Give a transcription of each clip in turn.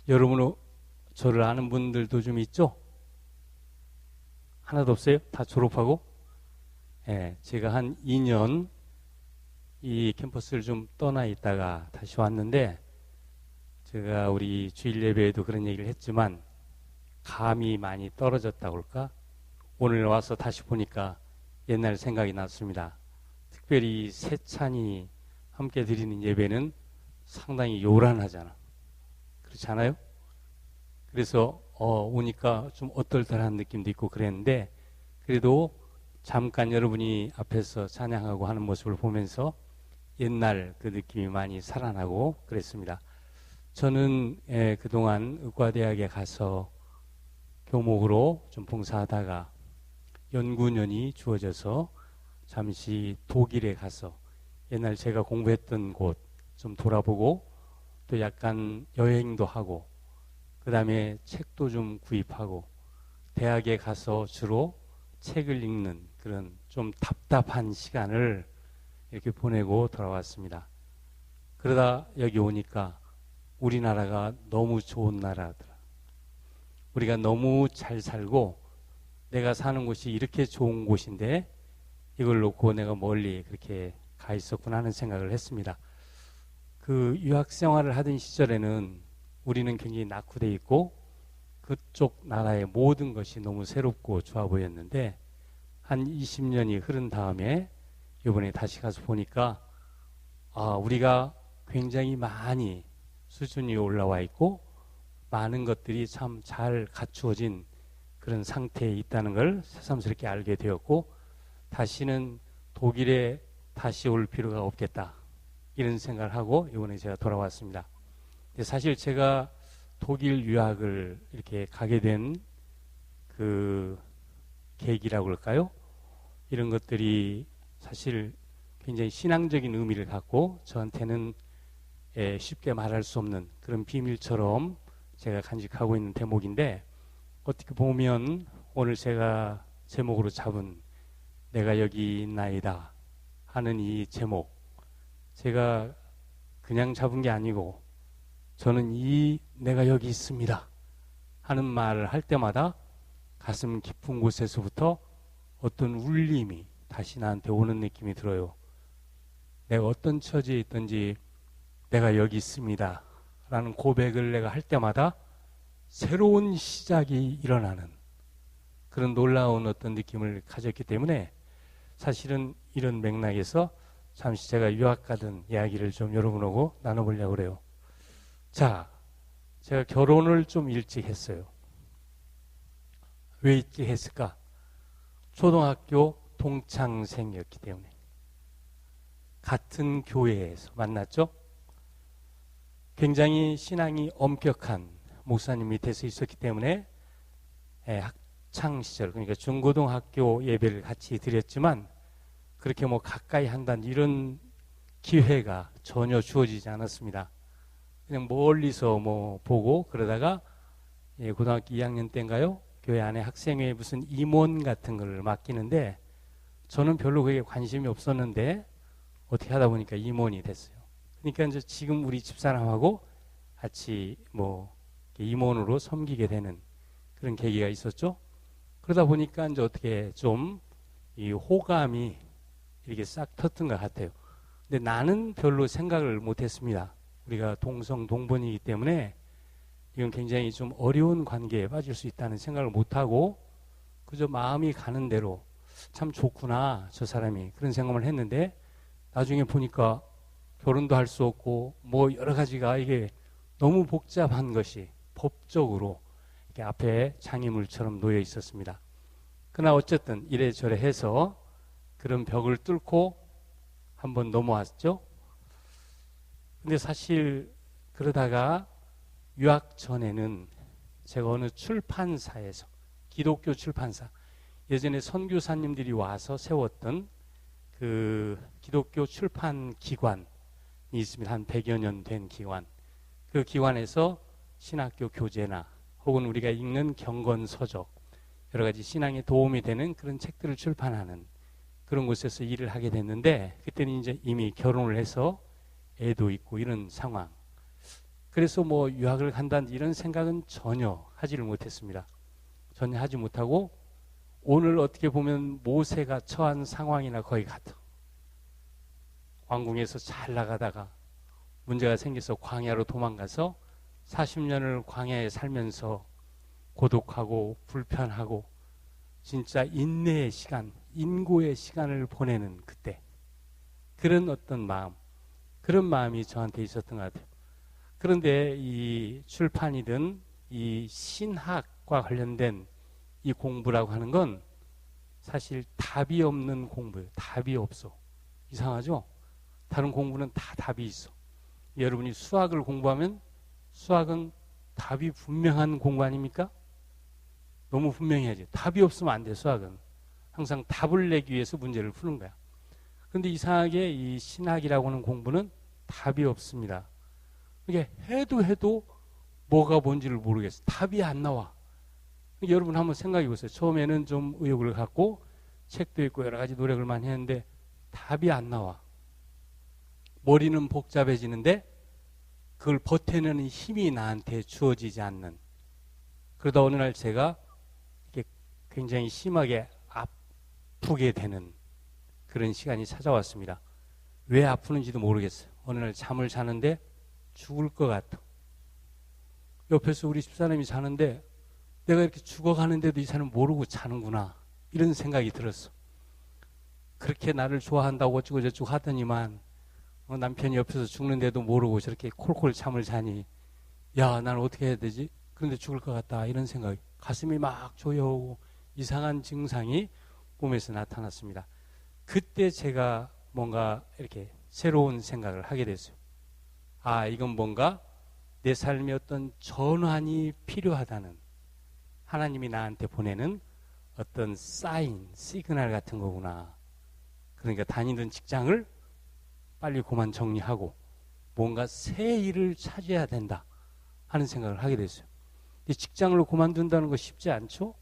여러분, 저를 아는 분들도 좀 있죠? 하나도 없어요? 다 졸업하고? 예, 제가 한 2년 이 캠퍼스를 좀 떠나 있다가 다시 왔는데, 제가 우리 주일 예배에도 그런 얘기를 했지만, 감이 많이 떨어졌다고 할까? 오늘 와서 다시 보니까 옛날 생각이 났습니다. 특별히 세찬이 함께 드리는 예배는 상당히 요란하잖아. 그렇지 않아요? 그래서 오니까 좀 어떨떨한 느낌도 있고 그랬는데, 그래도 잠깐 여러분이 앞에서 찬양하고 하는 모습을 보면서 옛날 그 느낌이 많이 살아나고 그랬습니다. 저는 그동안 의과대학에 가서 교목으로 좀 봉사하다가 연구년이 주어져서 잠시 독일에 가서 옛날 제가 공부했던 곳 좀 돌아보고 또 약간 여행도 하고 그 다음에 책도 좀 구입하고 대학에 가서 주로 책을 읽는 그런 좀 답답한 시간을 이렇게 보내고 돌아왔습니다. 그러다 여기 오니까 우리나라가 너무 좋은 나라더라. 우리가 너무 잘 살고 내가 사는 곳이 이렇게 좋은 곳인데 이걸 놓고 내가 멀리 그렇게 가 있었구나 하는 생각을 했습니다. 그 유학 생활을 하던 시절에는 우리는 굉장히 낙후돼 있고 그쪽 나라의 모든 것이 너무 새롭고 좋아 보였는데 한 20년이 흐른 다음에 이번에 다시 가서 보니까 우리가 굉장히 많이 수준이 올라와 있고 많은 것들이 참 잘 갖추어진 그런 상태에 있다는 걸 새삼스럽게 알게 되었고 다시는 독일에 다시 올 필요가 없겠다 이런 생각을 하고 이번에 제가 돌아왔습니다. 사실 제가 독일 유학을 이렇게 가게 된 그 계기라고 할까요? 이런 것들이 사실 굉장히 신앙적인 의미를 갖고 저한테는 쉽게 말할 수 없는 그런 비밀처럼 제가 간직하고 있는 대목인데 어떻게 보면 오늘 제가 제목으로 잡은 내가 여기 있나이다 하는 이 제목 제가 그냥 잡은 게 아니고 저는 이 내가 여기 있습니다 하는 말을 할 때마다 가슴 깊은 곳에서부터 어떤 울림이 다시 나한테 오는 느낌이 들어요. 내가 어떤 처지에 있든지 내가 여기 있습니다 라는 고백을 내가 할 때마다 새로운 시작이 일어나는 그런 놀라운 어떤 느낌을 가졌기 때문에 사실은 이런 맥락에서 잠시 제가 유학 가던 이야기를 좀 여러분하고 나눠보려고 그래요. 자, 제가 결혼을 좀 일찍 했어요. 왜 일찍 했을까? 초등학교 동창생이었기 때문에. 같은 교회에서 만났죠? 굉장히 신앙이 엄격한 목사님 밑에서 있었기 때문에 학창시절, 그러니까 중고등학교 예배를 같이 드렸지만 그렇게 뭐 가까이 한다는 이런 기회가 전혀 주어지지 않았습니다. 그냥 멀리서 뭐 보고 그러다가 고등학교 2학년 때인가요? 교회 안에 학생회에 무슨 임원 같은 걸 맡기는데 저는 별로 그게 관심이 없었는데 어떻게 하다 보니까 임원이 됐어요. 그러니까 이제 지금 우리 집사람하고 같이 뭐 임원으로 섬기게 되는 그런 계기가 있었죠. 그러다 보니까 이제 어떻게 좀 이 호감이 이렇게 싹 텄던 것 같아요. 근데 나는 별로 생각을 못했습니다. 우리가 동성 동본이기 때문에 이건 굉장히 좀 어려운 관계에 빠질 수 있다는 생각을 못하고 그저 마음이 가는 대로 참 좋구나 저 사람이 그런 생각을 했는데 나중에 보니까 결혼도 할 수 없고 뭐 여러 가지가 이게 너무 복잡한 것이 법적으로 이렇게 앞에 장애물처럼 놓여 있었습니다. 그러나 어쨌든 이래저래 해서 그런 벽을 뚫고 한번 넘어왔죠. 근데 사실 그러다가 유학 전에는 제가 어느 출판사에서 기독교 출판사 예전에 선교사님들이 와서 세웠던 그 기독교 출판 기관이 있습니다. 한 100여 년 된 기관. 그 기관에서 신학교 교재나 혹은 우리가 읽는 경건 서적 여러 가지 신앙에 도움이 되는 그런 책들을 출판하는 그런 곳에서 일을 하게 됐는데 그때는 이제 이미 결혼을 해서 애도 있고 이런 상황. 그래서 뭐 유학을 간다는 이런 생각은 전혀 하지를 못했습니다. 전혀 하지 못하고 오늘 어떻게 보면 모세가 처한 상황이나 거의 같아. 왕궁에서 잘 나가다가 문제가 생겨서 광야로 도망가서 40년을 광야에 살면서 고독하고 불편하고 진짜 인내의 시간, 인고의 시간을 보내는 그때 그런 어떤 마음, 그런 마음이 저한테 있었던 것 같아요. 그런데 이 출판이든 이 신학과 관련된 이 공부라고 하는 건 사실 답이 없는 공부예요. 답이 없어. 이상하죠? 다른 공부는 다 답이 있어. 여러분이 수학을 공부하면 수학은 답이 분명한 공부 아닙니까? 너무 분명해야지. 답이 없으면 안 돼, 수학은. 항상 답을 내기 위해서 문제를 푸는 거야. 그런데 이상하게 이 신학이라고 하는 공부는 답이 없습니다. 이게 해도 뭐가 뭔지를 모르겠어. 답이 안 나와. 여러분 한번 생각해 보세요. 처음에는 좀 의욕을 갖고 책도 읽고 여러 가지 노력을 많이 했는데 답이 안 나와. 머리는 복잡해지는데 그걸 버텨내는 힘이 나한테 주어지지 않는. 그러다 어느 날 제가 이렇게 굉장히 심하게 아프게 되는 그런 시간이 찾아왔습니다. 왜 아프는지도 모르겠어요. 어느 날 잠을 자는데 죽을 것 같아. 옆에서 우리 집사람이 자는데 내가 이렇게 죽어가는데도 이 사람 모르고 자는구나. 이런 생각이 들었어. 그렇게 나를 좋아한다고 어쩌고 저쩌고 하더니만 남편이 옆에서 죽는데도 모르고 저렇게 콜콜 잠을 자니 야, 나는 어떻게 해야 되지? 그런데 죽을 것 같다. 이런 생각이 가슴이 막 조여오고 이상한 증상이 몸에서 나타났습니다. 그때 제가 뭔가 이렇게 새로운 생각을 하게 됐어요. 아, 이건 뭔가 내 삶의 어떤 전환이 필요하다는 하나님이 나한테 보내는 어떤 사인, 시그널 같은 거구나. 그러니까 다니던 직장을 빨리 그만 정리하고 뭔가 새 일을 찾아야 된다 하는 생각을 하게 됐어요. 직장을 그만둔다는 거 쉽지 않죠?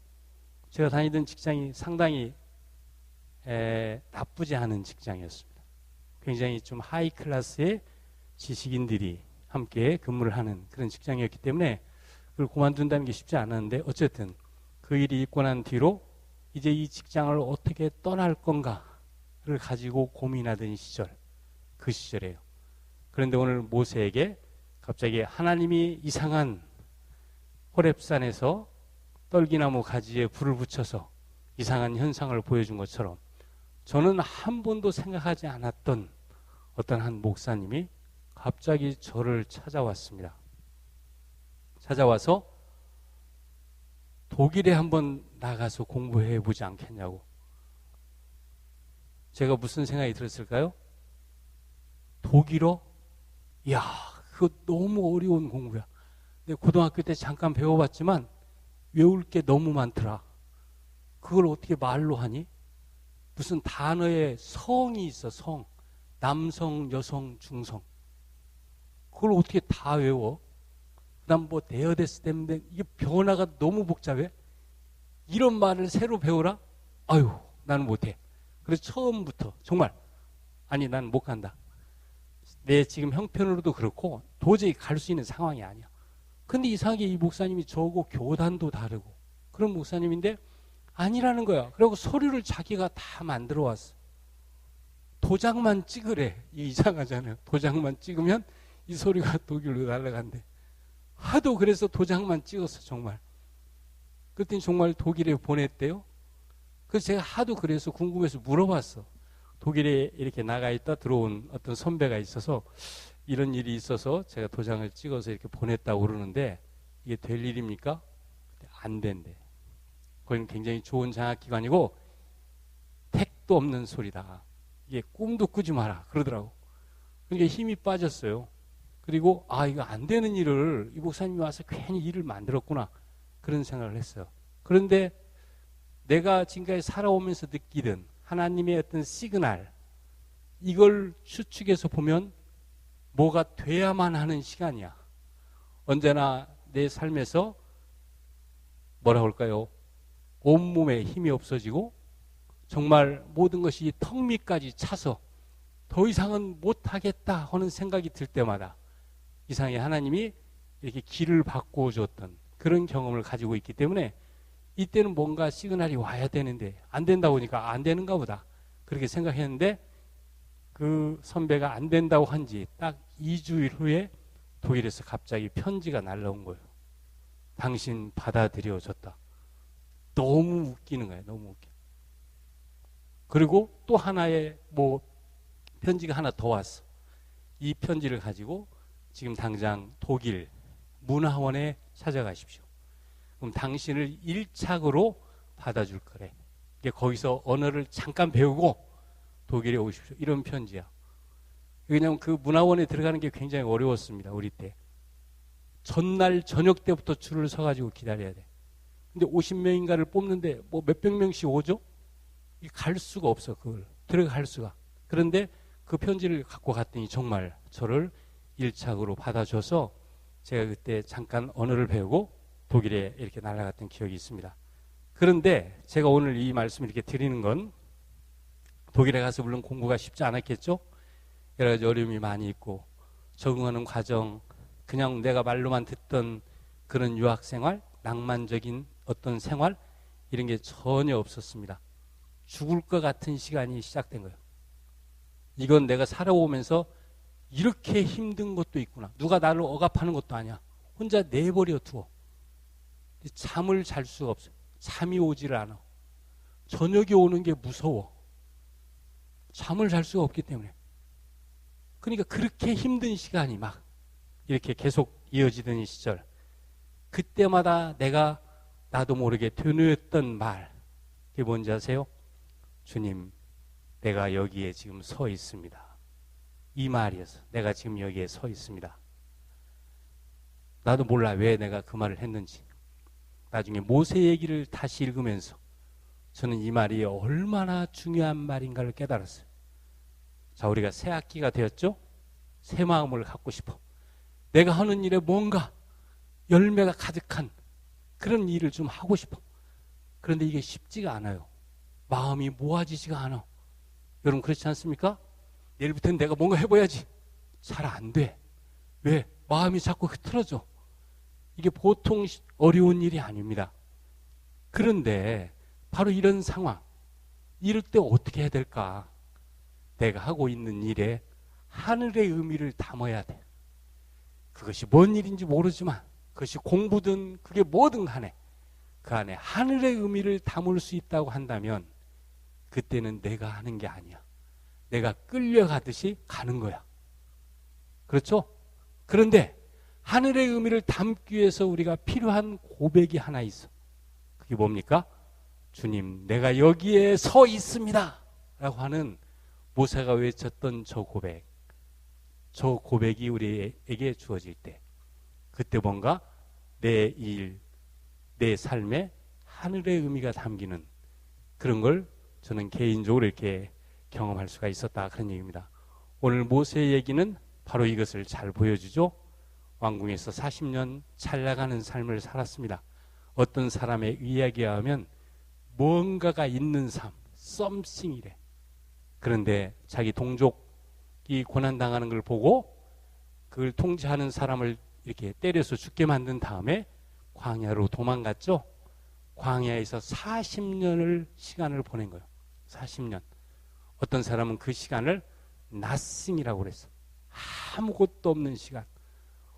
제가 다니던 직장이 상당히 나쁘지 않은 직장이었습니다. 굉장히 좀 하이 클래스의 지식인들이 함께 근무를 하는 그런 직장이었기 때문에 그걸 그만둔다는 게 쉽지 않았는데 어쨌든 그 일이 있고 난 뒤로 이제 이 직장을 어떻게 떠날 건가를 가지고 고민하던 시절, 그 시절이에요. 그런데 오늘 모세에게 갑자기 하나님이 이상한 호렙산에서 떨기나무 가지에 불을 붙여서 이상한 현상을 보여준 것처럼 저는 한 번도 생각하지 않았던 어떤 한 목사님이 갑자기 저를 찾아왔습니다. 찾아와서 독일에 한번 나가서 공부해 보지 않겠냐고. 제가 무슨 생각이 들었을까요? 독일어? 이야, 그거 너무 어려운 공부야. 근데 고등학교 때 잠깐 배워봤지만 외울 게 너무 많더라. 그걸 어떻게 말로 하니? 무슨 단어에 성이 있어, 성. 남성, 여성, 중성. 그걸 어떻게 다 외워? 그 다음 뭐 데어데스 때문에 이게 변화가 너무 복잡해? 이런 말을 새로 배우라? 아유, 나는 못해. 그래서 처음부터 정말 아니, 난 못 간다. 내 지금 형편으로도 그렇고 도저히 갈 수 있는 상황이 아니야. 근데 이상하게 이 목사님이 저고 교단도 다르고 그런 목사님인데 아니라는 거야. 그리고 서류를 자기가 다 만들어 왔어. 도장만 찍으래. 이상하잖아요. 도장만 찍으면 이 서류가 독일로 날아간대. 하도 그래서 도장만 찍었어, 정말. 그랬더니 정말 독일에 보냈대요. 그래서 제가 하도 그래서 궁금해서 물어봤어. 독일에 이렇게 나가 있다 들어온 어떤 선배가 있어서 이런 일이 있어서 제가 도장을 찍어서 이렇게 보냈다고 그러는데 이게 될 일입니까? 안 된대. 거기는 굉장히 좋은 장학기관이고 택도 없는 소리다. 이게 꿈도 꾸지 마라 그러더라고. 그러니까 힘이 빠졌어요. 그리고 아, 이거 안 되는 일을 이 목사님이 와서 괜히 일을 만들었구나 그런 생각을 했어요. 그런데 내가 지금까지 살아오면서 느끼던 하나님의 어떤 시그널, 이걸 추측해서 보면 뭐가 돼야만 하는 시간이야. 언제나 내 삶에서 뭐라 할까요? 온몸에 힘이 없어지고 정말 모든 것이 턱 밑까지 차서 더 이상은 못하겠다 하는 생각이 들 때마다 이상하게 하나님이 이렇게 길을 바꾸어 줬던 그런 경험을 가지고 있기 때문에 이때는 뭔가 시그널이 와야 되는데 안 된다고 하니까 안 되는가 보다 그렇게 생각했는데 그 선배가 안 된다고 한 지 딱 2주일 후에 독일에서 갑자기 편지가 날라온 거예요. 당신 받아들여졌다. 너무 웃기는 거예요. 너무 웃겨. 그리고 또 하나의 편지가 하나 더 왔어. 이 편지를 가지고 지금 당장 독일 문화원에 찾아가십시오. 그럼 당신을 1착으로 받아줄 거래. 거기서 언어를 잠깐 배우고 독일에 오십시오. 이런 편지야. 왜냐하면 그 문화원에 들어가는 게 굉장히 어려웠습니다. 우리 때. 전날 저녁 때부터 줄을 서가지고 기다려야 돼. 근데 50명인가를 뽑는데 몇백 명씩 오죠? 갈 수가 없어. 그걸 들어갈 수가. 그런데 그 편지를 갖고 갔더니 정말 저를 1착으로 받아줘서 제가 그때 잠깐 언어를 배우고 독일에 이렇게 날아갔던 기억이 있습니다. 그런데 제가 오늘 이 말씀을 이렇게 드리는 건 독일에 가서 물론 공부가 쉽지 않았겠죠? 여러 가지 어려움이 많이 있고 적응하는 과정, 그냥 내가 말로만 듣던 그런 유학생활, 낭만적인 어떤 생활 이런 게 전혀 없었습니다. 죽을 것 같은 시간이 시작된 거예요. 이건 내가 살아오면서 이렇게 힘든 것도 있구나. 누가 나를 억압하는 것도 아니야. 혼자 내버려 두어. 잠을 잘 수가 없어요. 잠이 오지를 않아. 저녁이 오는 게 무서워. 잠을 잘 수가 없기 때문에. 그러니까 그렇게 힘든 시간이 막 이렇게 계속 이어지던 시절. 그때마다 내가 나도 모르게 되뇌었던 말. 그게 뭔지 아세요? 주님, 내가 여기에 지금 서 있습니다. 이 말이어서 내가 지금 여기에 서 있습니다. 나도 몰라 왜 내가 그 말을 했는지. 나중에 모세 얘기를 다시 읽으면서 저는 이 말이 얼마나 중요한 말인가를 깨달았어요. 자, 우리가 새 학기가 되었죠? 새 마음을 갖고 싶어. 내가 하는 일에 뭔가 열매가 가득한 그런 일을 좀 하고 싶어. 그런데 이게 쉽지가 않아요. 마음이 모아지지가 않아. 여러분 그렇지 않습니까? 내일부터는 내가 뭔가 해봐야지. 잘 안 돼. 왜? 마음이 자꾸 흐트러져. 이게 보통 어려운 일이 아닙니다. 그런데 바로 이런 상황, 이럴 때 어떻게 해야 될까? 내가 하고 있는 일에 하늘의 의미를 담아야 돼. 그것이 뭔 일인지 모르지만 그것이 공부든 그게 뭐든 간에 그 안에 하늘의 의미를 담을 수 있다고 한다면 그때는 내가 하는 게 아니야. 내가 끌려가듯이 가는 거야. 그렇죠? 그런데 하늘의 의미를 담기 위해서 우리가 필요한 고백이 하나 있어. 그게 뭡니까? 주님, 내가 여기에 서 있습니다. 라고 하는 모세가 외쳤던 저 고백. 저 고백이 우리에게 주어질 때 그때 뭔가 내 일, 내 삶에 하늘의 의미가 담기는 그런 걸 저는 개인적으로 이렇게 경험할 수가 있었다. 그런 얘기입니다. 오늘 모세의 얘기는 바로 이것을 잘 보여주죠. 왕궁에서 40년 잘 나가는 삶을 살았습니다. 어떤 사람의 이야기에 하면 뭔가가 있는 삶, 썸씽이래. 그런데 자기 동족이 고난당하는 걸 보고 그걸 통제하는 사람을 이렇게 때려서 죽게 만든 다음에 광야로 도망갔죠. 광야에서 40년을 시간을 보낸 거예요. 40년. 어떤 사람은 그 시간을 nothing이라고 그랬어. 아무것도 없는 시간.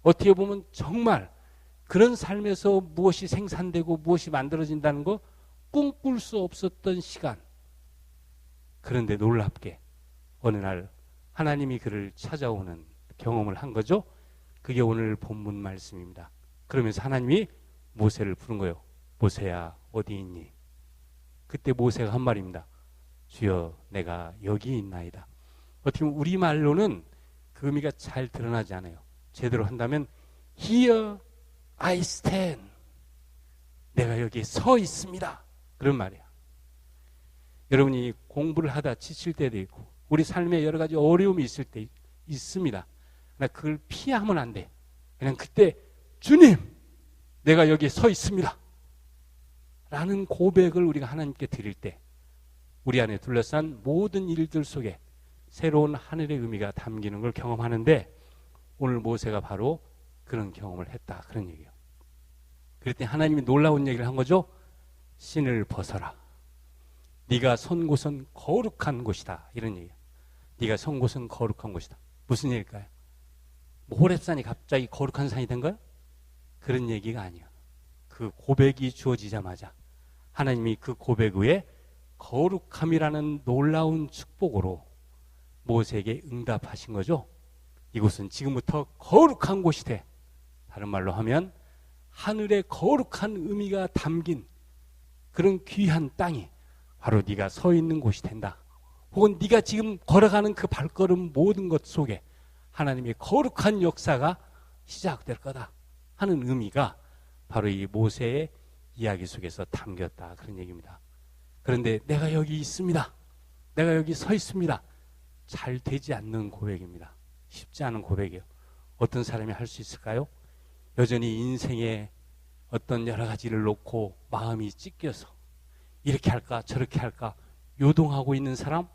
어떻게 보면 정말 그런 삶에서 무엇이 생산되고 무엇이 만들어진다는 거 꿈꿀 수 없었던 시간. 그런데 놀랍게 어느 날 하나님이 그를 찾아오는 경험을 한 거죠. 그게 오늘 본문 말씀입니다. 그러면서 하나님이 모세를 부른 거예요. 모세야 어디 있니? 그때 모세가 한 말입니다. 주여 내가 여기 있나이다. 어떻게 보면 우리말로는 그 의미가 잘 드러나지 않아요. 제대로 한다면 Here I stand. 내가 여기에 서 있습니다. 그런 말이야. 여러분이 공부를 하다 지칠 때도 있고 우리 삶에 여러 가지 어려움이 있을 때 있습니다. 그러나 그걸 피하면 안 돼. 그냥 그때 주님 내가 여기에 서 있습니다. 라는 고백을 우리가 하나님께 드릴 때 우리 안에 둘러싼 모든 일들 속에 새로운 하늘의 의미가 담기는 걸 경험하는데 오늘 모세가 바로 그런 경험을 했다. 그런 얘기예요. 그랬더니 하나님이 놀라운 얘기를 한 거죠. 신을 벗어라. 네가 선 곳은 거룩한 곳이다. 이런 얘기예요. 네가 선 곳은 거룩한 곳이다. 무슨 얘기일까요? 뭐 호렙산이 갑자기 거룩한 산이 된 거야? 그런 얘기가 아니에요. 그 고백이 주어지자마자 하나님이 그 고백 위에 거룩함이라는 놀라운 축복으로 모세에게 응답하신 거죠. 이곳은 지금부터 거룩한 곳이 돼. 다른 말로 하면 하늘의 거룩한 의미가 담긴 그런 귀한 땅이 바로 네가 서 있는 곳이 된다. 혹은 네가 지금 걸어가는 그 발걸음 모든 것 속에 하나님의 거룩한 역사가 시작될 거다 하는 의미가 바로 이 모세의 이야기 속에서 담겼다. 그런 얘기입니다. 그런데 내가 여기 있습니다. 내가 여기 서 있습니다. 잘 되지 않는 고백입니다. 쉽지 않은 고백이에요. 어떤 사람이 할 수 있을까요? 여전히 인생의 어떤 여러 가지를 놓고 마음이 찢겨서 이렇게 할까 저렇게 할까 요동하고 있는 사람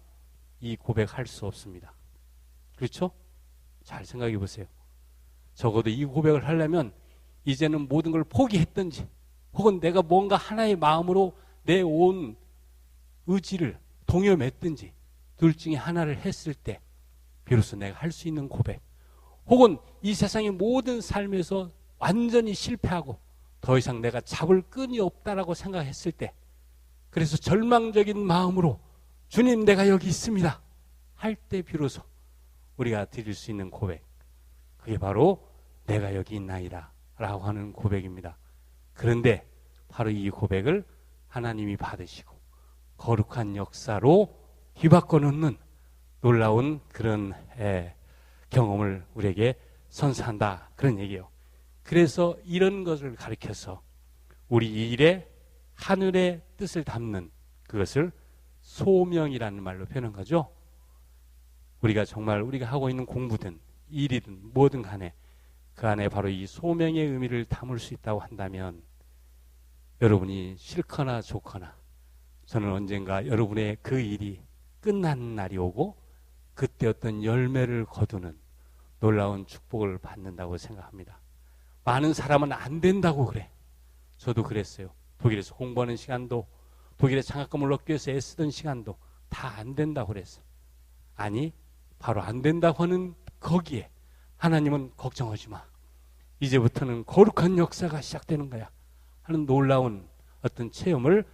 이 고백할 수 없습니다. 그렇죠? 잘 생각해 보세요. 적어도 이 고백을 하려면 이제는 모든 걸 포기했든지 혹은 내가 뭔가 하나의 마음으로 내 온 의지를 동요맸든지 둘 중에 하나를 했을 때 비로소 내가 할 수 있는 고백, 혹은 이 세상의 모든 삶에서 완전히 실패하고 더 이상 내가 잡을 끈이 없다라고 생각했을 때, 그래서 절망적인 마음으로 주님 내가 여기 있습니다 할 때 비로소 우리가 드릴 수 있는 고백, 그게 바로 내가 여기 있나이다 라고 하는 고백입니다. 그런데 바로 이 고백을 하나님이 받으시고 거룩한 역사로 뒤바꿔 놓는 놀라운 그런 경험을 우리에게 선사한다 그런 얘기예요. 그래서 이런 것을 가리켜서 우리 일에 하늘의 뜻을 담는 그것을 소명이라는 말로 표현한 거죠. 우리가 정말 우리가 하고 있는 공부든 일이든 뭐든 간에 그 안에 바로 이 소명의 의미를 담을 수 있다고 한다면 여러분이 싫거나 좋거나 저는 언젠가 여러분의 그 일이 끝나는 날이 오고 그때 어떤 열매를 거두는 놀라운 축복을 받는다고 생각합니다. 많은 사람은 안 된다고 그래. 저도 그랬어요. 독일에서 공부하는 시간도, 독일에 장학금을 얻기 위해서 애쓰던 시간도 다 안 된다고 그랬어. 아니, 바로 안 된다고 하는 거기에 하나님은 걱정하지 마. 이제부터는 거룩한 역사가 시작되는 거야 하는 놀라운 어떤 체험을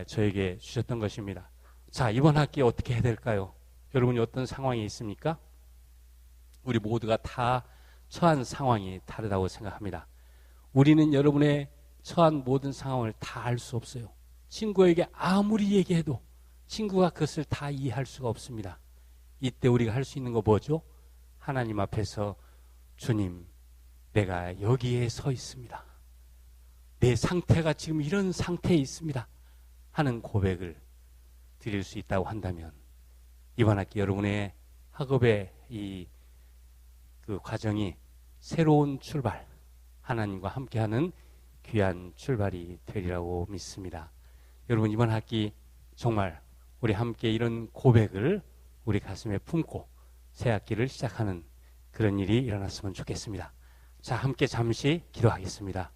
저에게 주셨던 것입니다. 자, 이번 학기에 어떻게 해야 될까요? 여러분이 어떤 상황에 있습니까? 우리 모두가 다 처한 상황이 다르다고 생각합니다. 우리는 여러분의 처한 모든 상황을 다 알 수 없어요. 친구에게 아무리 얘기해도 친구가 그것을 다 이해할 수가 없습니다. 이때 우리가 할 수 있는 거 뭐죠? 하나님 앞에서 주님, 내가 여기에 서 있습니다. 내 상태가 지금 이런 상태에 있습니다 하는 고백을 드릴 수 있다고 한다면 이번 학기 여러분의 학업의 그 과정이 새로운 출발, 하나님과 함께하는 귀한 출발이 되리라고 믿습니다. 여러분 이번 학기 정말 우리 함께 이런 고백을 우리 가슴에 품고 새 학기를 시작하는 그런 일이 일어났으면 좋겠습니다. 자, 함께 잠시 기도하겠습니다.